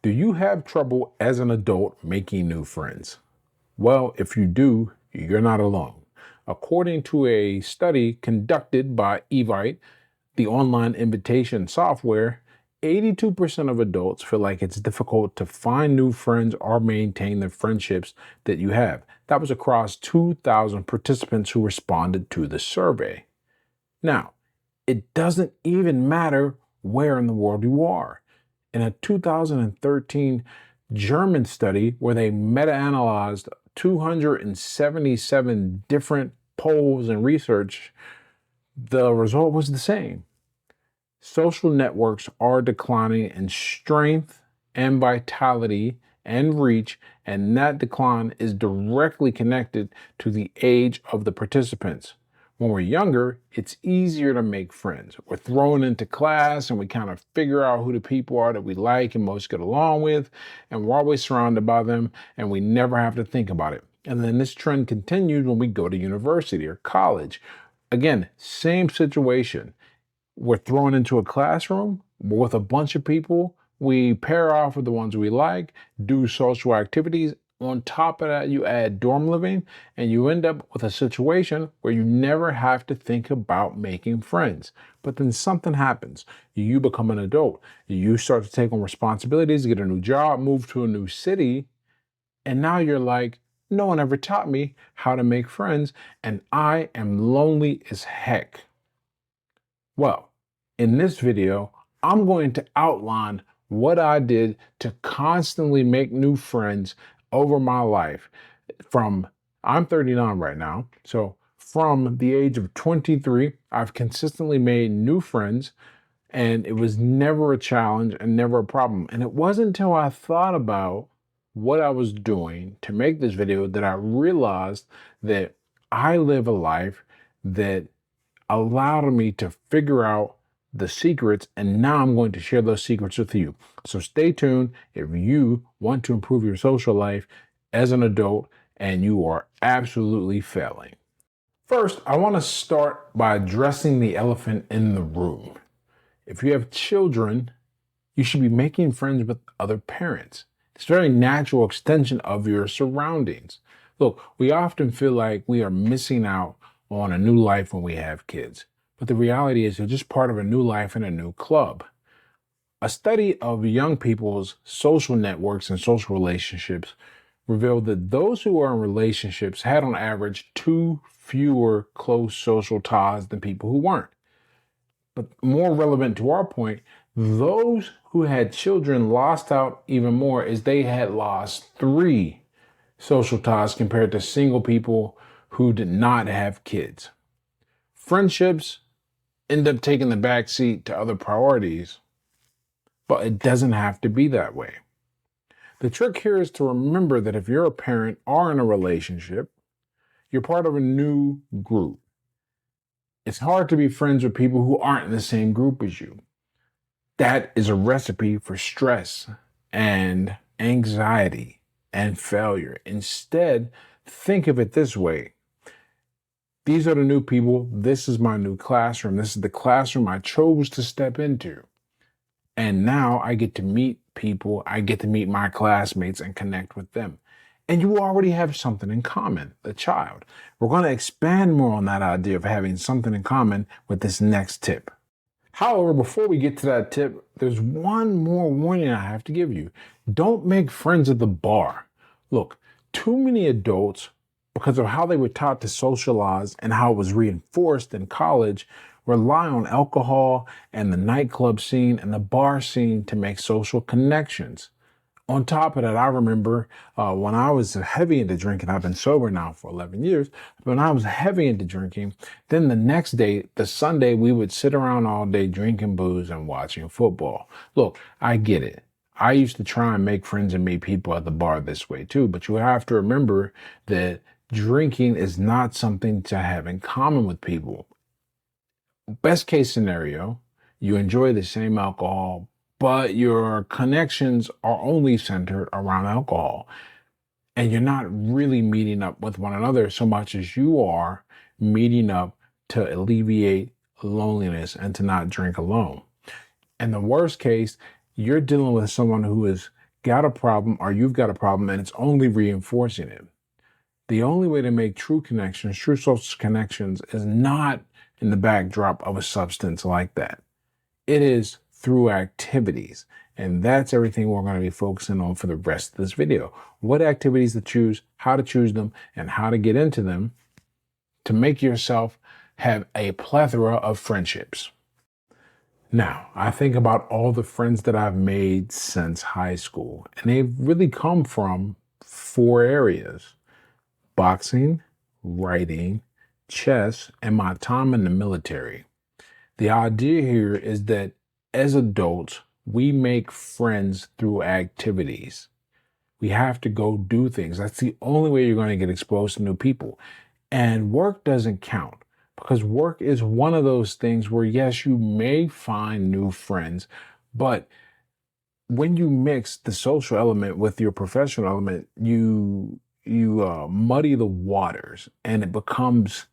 Do you have trouble as an adult making new friends? Well, if you do, you're not alone. According to a study conducted by Evite, the online invitation software, 82% of adults feel like it's difficult to find new friends or maintain the friendships that you have. That was across 2,000 participants who responded to the survey. Now, it doesn't even matter where in the world you are. In a 2013 German study where they meta-analyzed 277 different polls and research, the result was the same. Social networks are declining in strength and vitality and reach, and that decline is directly connected to the age of the participants. When we're younger, it's easier to make friends. We're thrown into class and we kind of figure out who the people are that we like and most get along with, and we're always surrounded by them, and we never have to think about it. And then this trend continues when we go to university or college. Again, same situation. We're thrown into a classroom with a bunch of people. We pair off with the ones we like, do social activities. On top of that, you add dorm living, and you end up with a situation where you never have to think about making friends. But then something happens. You become an adult. You start to take on responsibilities, get a new job, move to a new city, and now you're like, no one ever taught me how to make friends, and I am lonely as heck. Well, in this video, I'm going to outline what I did to constantly make new friends over my life. I'm 39 right now, so from the age of 23, I've consistently made new friends, and it was never a challenge and never a problem. And it wasn't until I thought about what I was doing to make this video that I realized that I live a life that allowed me to figure out the secrets, and now I'm going to share those secrets with you. So stay tuned if you want to improve your social life as an adult and you are absolutely failing. First, I want to start by addressing the elephant in the room. If you have children, you should be making friends with other parents. It's a very natural extension of your surroundings. Look, we often feel like we are missing out on a new life when we have kids. But the reality is you're just part of a new life in a new club. A study of young people's social networks and social relationships revealed that those who are in relationships had on average 2 fewer close social ties than people who weren't. But more relevant to our point, those who had children lost out even more, as they had lost 3 social ties compared to single people who did not have kids. Friendships end up taking the back seat to other priorities, but it doesn't have to be that way. The trick here is to remember that if you're a parent or in a relationship, you're part of a new group. It's hard to be friends with people who aren't in the same group as you. That is a recipe for stress and anxiety and failure. Instead, think of it this way. These are the new people. This is my new classroom. This is the classroom I chose to step into. And now I get to meet people. I get to meet my classmates and connect with them. And you already have something in common, the child. We're going to expand more on that idea of having something in common with this next tip. However, before we get to that tip, there's one more warning I have to give you. Don't make friends at the bar. Look, too many adults, because of how they were taught to socialize and how it was reinforced in college, rely on alcohol and the nightclub scene and the bar scene to make social connections. On top of that, I remember when I was heavy into drinking, I've been sober now for 11 years, but when I was heavy into drinking, then the next day, the Sunday, we would sit around all day drinking booze and watching football. Look, I get it. I used to try and make friends and meet people at the bar this way too, but you have to remember that drinking is not something to have in common with people. Best case scenario, you enjoy the same alcohol, but your connections are only centered around alcohol. And you're not really meeting up with one another so much as you are meeting up to alleviate loneliness and to not drink alone. In the worst case, you're dealing with someone who is got a problem or you've got a problem and it's only reinforcing it. The only way to make true connections, true social connections, is not in the backdrop of a substance like that. It is through activities. And that's everything we're going to be focusing on for the rest of this video. What activities to choose, how to choose them, and how to get into them to make yourself have a plethora of friendships. Now, I think about all the friends that I've made since high school, and they've really come from 4 areas: boxing, writing, chess, and my time in the military. The idea here is that as adults, we make friends through activities. We have to go do things. That's the only way you're going to get exposed to new people. And work doesn't count because work is one of those things where, yes, you may find new friends, but when you mix the social element with your professional element, you muddy the waters and it becomes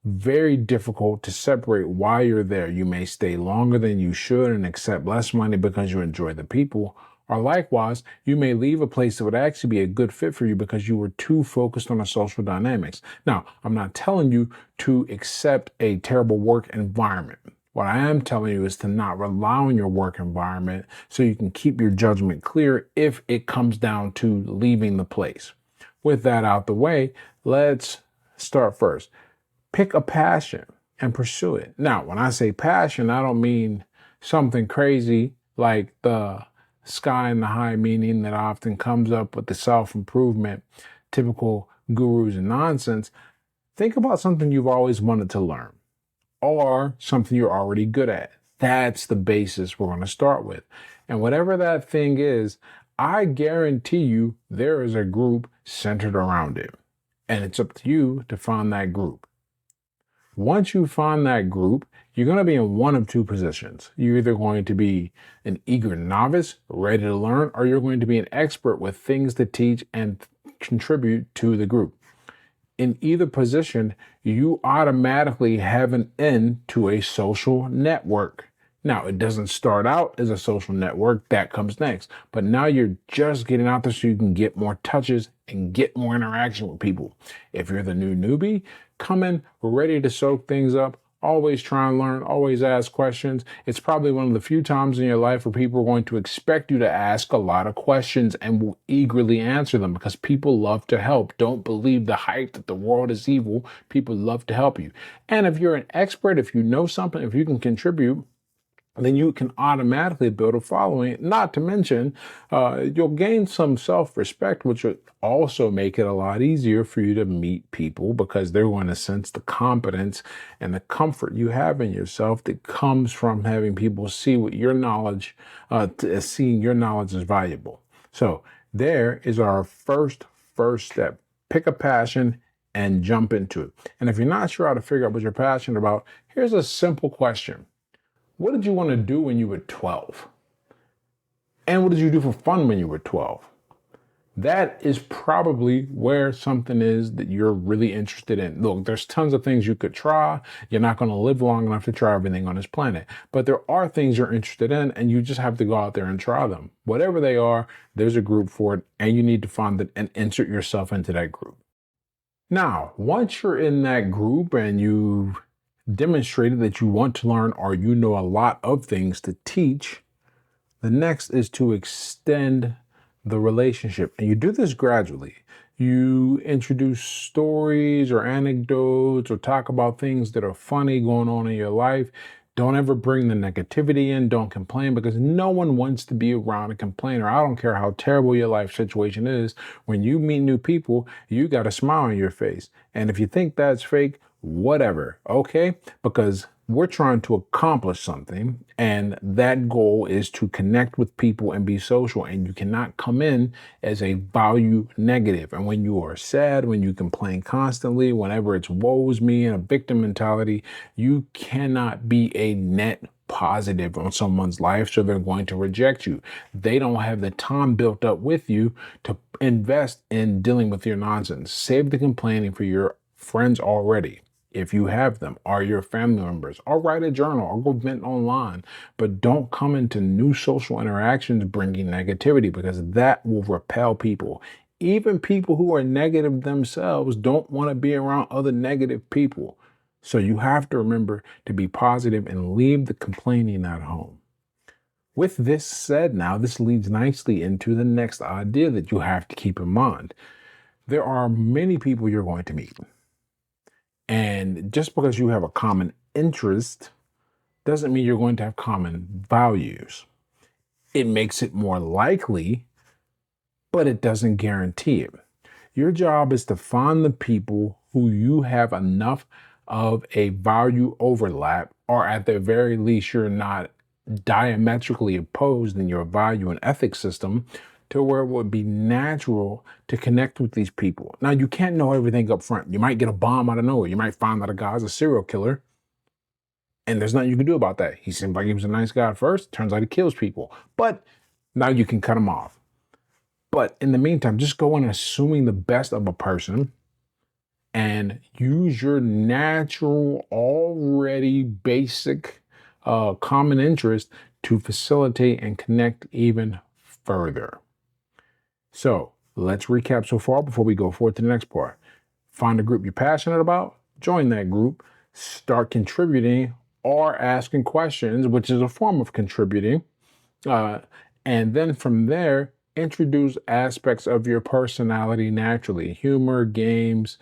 very difficult to separate why you're there. You may stay longer than you should and accept less money because you enjoy the people. Or likewise, you may leave a place that would actually be a good fit for you because you were too focused on the social dynamics. Now, I'm not telling you to accept a terrible work environment. What I am telling you is to not rely on your work environment so you can keep your judgment clear if it comes down to leaving the place. With that out the way, let's start first. Pick a passion and pursue it. Now, when I say passion, I don't mean something crazy like the sky and the high meaning that often comes up with the self-improvement, typical gurus and nonsense. Think about something you've always wanted to learn or something you're already good at. That's the basis we're going to start with. And whatever that thing is, I guarantee you there is a group centered around it. And it's up to you to find that group. Once you find that group, you're going to be in one of 2 positions. You're either going to be an eager novice, ready to learn, or you're going to be an expert with things to teach and contribute to the group. In either position, you automatically have an end to a social network. Now, it doesn't start out as a social network, that comes next. But now you're just getting out there so you can get more touches and get more interaction with people. If you're the new newbie, come in ready to soak things up. Always try and learn, always ask questions. It's probably one of the few times in your life where people are going to expect you to ask a lot of questions and will eagerly answer them because people love to help. Don't believe the hype that the world is evil. People love to help you. And if you're an expert, if you know something, if you can contribute, then you can automatically build a following. Not to mention, you'll gain some self-respect, which would also make it a lot easier for you to meet people because they're going to sense the competence and the comfort you have in yourself that comes from having people see what your knowledge, seeing your knowledge is valuable. So there is our first step. Pick a passion and jump into it. And if you're not sure how to figure out what you're passionate about, here's a simple question. What did you want to do when you were 12? And what did you do for fun when you were 12? That is probably where something is that you're really interested in. Look, there's tons of things you could try. You're not going to live long enough to try everything on this planet. But there are things you're interested in, and you just have to go out there and try them. Whatever they are, there's a group for it, and you need to find it and insert yourself into that group. Now, once you're in that group and you've demonstrated that you want to learn or you know a lot of things to teach, the next is to extend the relationship. And you do this gradually. You introduce stories or anecdotes or talk about things that are funny going on in your life. Don't ever bring the negativity in. Don't complain because no one wants to be around a complainer. I don't care how terrible your life situation is. When you meet new people, you got a smile on your face. And if you think that's fake, whatever, okay? Because we're trying to accomplish something, and that goal is to connect with people and be social, and you cannot come in as a value negative. And when you are sad, when you complain constantly, whenever it's woe's me and a victim mentality, you cannot be a net positive on someone's life, so they're going to reject you. They don't have the time built up with you to invest in dealing with your nonsense. Save the complaining for your friends already. if you have them, or your family members, or write a journal, or go vent online. But don't come into new social interactions bringing negativity, because that will repel people. Even people who are negative themselves don't want to be around other negative people. So you have to remember to be positive and leave the complaining at home. With this said, now this leads nicely into the next idea that you have to keep in mind. There are many people you're going to meet. And just because you have a common interest doesn't mean you're going to have common values. It makes it more likely, but it doesn't guarantee it. Your job is to find the people who you have enough of a value overlap, or at the very least, you're not diametrically opposed in your value and ethics system, to where it would be natural to connect with these people. Now, you can't know everything up front. You might get a bomb out of nowhere. You might find out a guy's a serial killer, and there's nothing you can do about that. He seemed like he was a nice guy at first. Turns out he kills people. But now you can cut him off. But in the meantime, just go in assuming the best of a person and use your natural, already basic common interest to facilitate and connect even further. So let's recap so far before we go forward to the next part. Find a group you're passionate about, join that group, start contributing or asking questions, which is a form of contributing. And then from there, introduce aspects of your personality naturally: humor, games,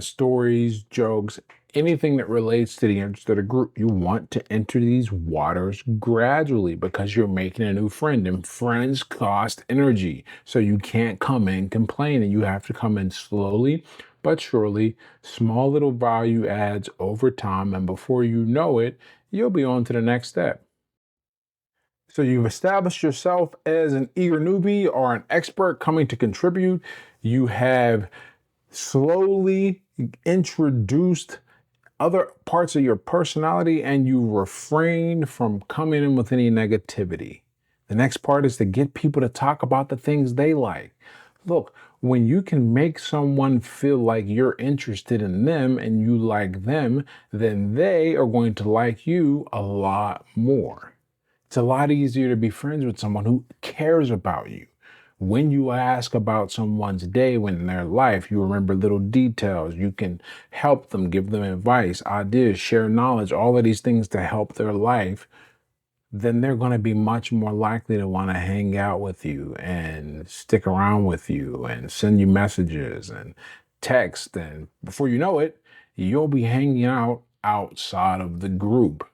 stories, jokes, anything that relates to the interest of the group. You want to enter these waters gradually, because you're making a new friend, and friends cost energy. So you can't come in complaining. You have to come in slowly but surely, small little value adds over time, and before you know it, you'll be on to the next step. So you've established yourself as an eager newbie or an expert coming to contribute. You have slowly introduced other parts of your personality, and you refrain from coming in with any negativity. The next part is to get people to talk about the things they like. Look, when you can make someone feel like you're interested in them and you like them, then they are going to like you a lot more. It's a lot easier to be friends with someone who cares about you. When you ask about someone's day, when their life, you remember little details. You can help them, give them advice, ideas, share knowledge, all of these things to help their life. Then they're going to be much more likely to want to hang out with you and stick around with you and send you messages and text. And before you know it, you'll be hanging out outside of the group.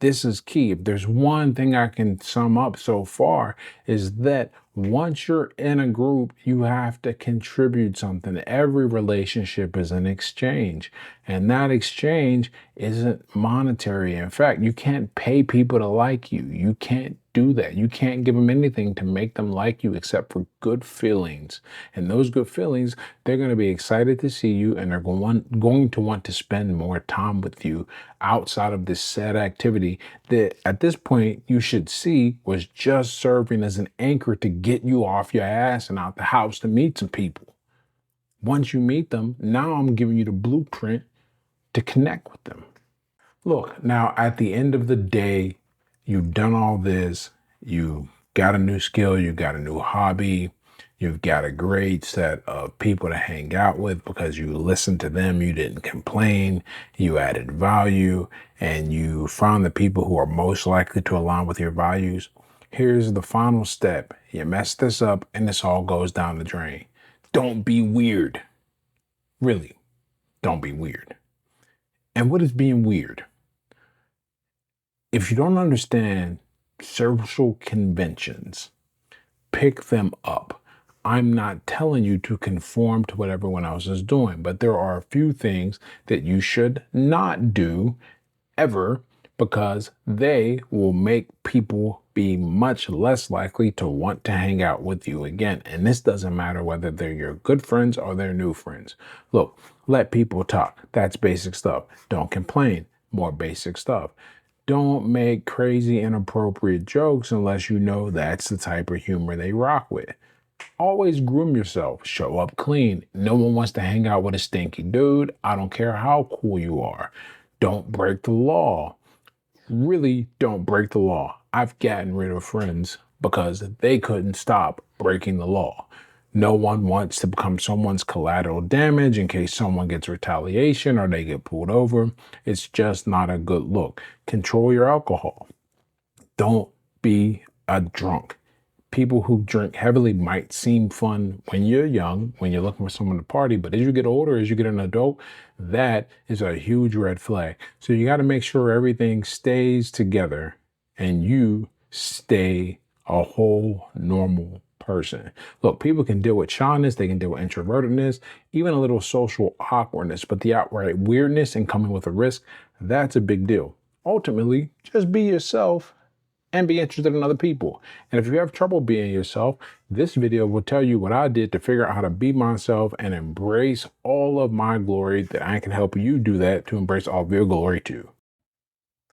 This is key. If there's one thing I can sum up so far, is that once you're in a group, you have to contribute something. Every relationship is an exchange, and that exchange isn't monetary. In fact, you can't pay people to like you. You can't do that. You can't give them anything to make them like you except for good feelings. And those good feelings, they're going to be excited to see you, and they're going to want to spend more time with you outside of this sad activity that at this point you should see was just serving as an anchor to get you off your ass and out the house to meet some people. Once you meet them, now I'm giving you the blueprint to connect with them. Look, now at the end of the day, you've done all this, you got a new skill, you got a new hobby, you've got a great set of people to hang out with because you listened to them, you didn't complain, you added value, and you found the people who are most likely to align with your values. Here's the final step. You mess this up and this all goes down the drain. Don't be weird. Really, don't be weird. And what is being weird? If you don't understand social conventions, pick them up. I'm not telling you to conform to what everyone else is doing, but there are a few things that you should not do ever, because they will make people be much less likely to want to hang out with you again. And this doesn't matter whether they're your good friends or they're new friends. Look, let people talk. That's basic stuff. Don't complain. More basic stuff. Don't make crazy, inappropriate jokes unless you know that's the type of humor they rock with. Always groom yourself. Show up clean. No one wants to hang out with a stinky dude. I don't care how cool you are. Don't break the law. Really don't break the law. I've gotten rid of friends because they couldn't stop breaking the law. No one wants to become someone's collateral damage in case someone gets retaliation or they get pulled over. It's just not a good look. Control your alcohol. Don't be a drunk. People who drink heavily might seem fun when you're young, when you're looking for someone to party, but as you get older, as you get an adult, that is a huge red flag. So you got to make sure everything stays together and you stay a whole normal person. Look, people can deal with shyness, they can deal with introvertedness, even a little social awkwardness, but the outright weirdness and coming with a risk, that's a big deal. Ultimately, just be yourself and be interested in other people. And if you have trouble being yourself, this video will tell you what I did to figure out how to be myself and embrace all of my glory, that I can help you do that to embrace all of your glory too.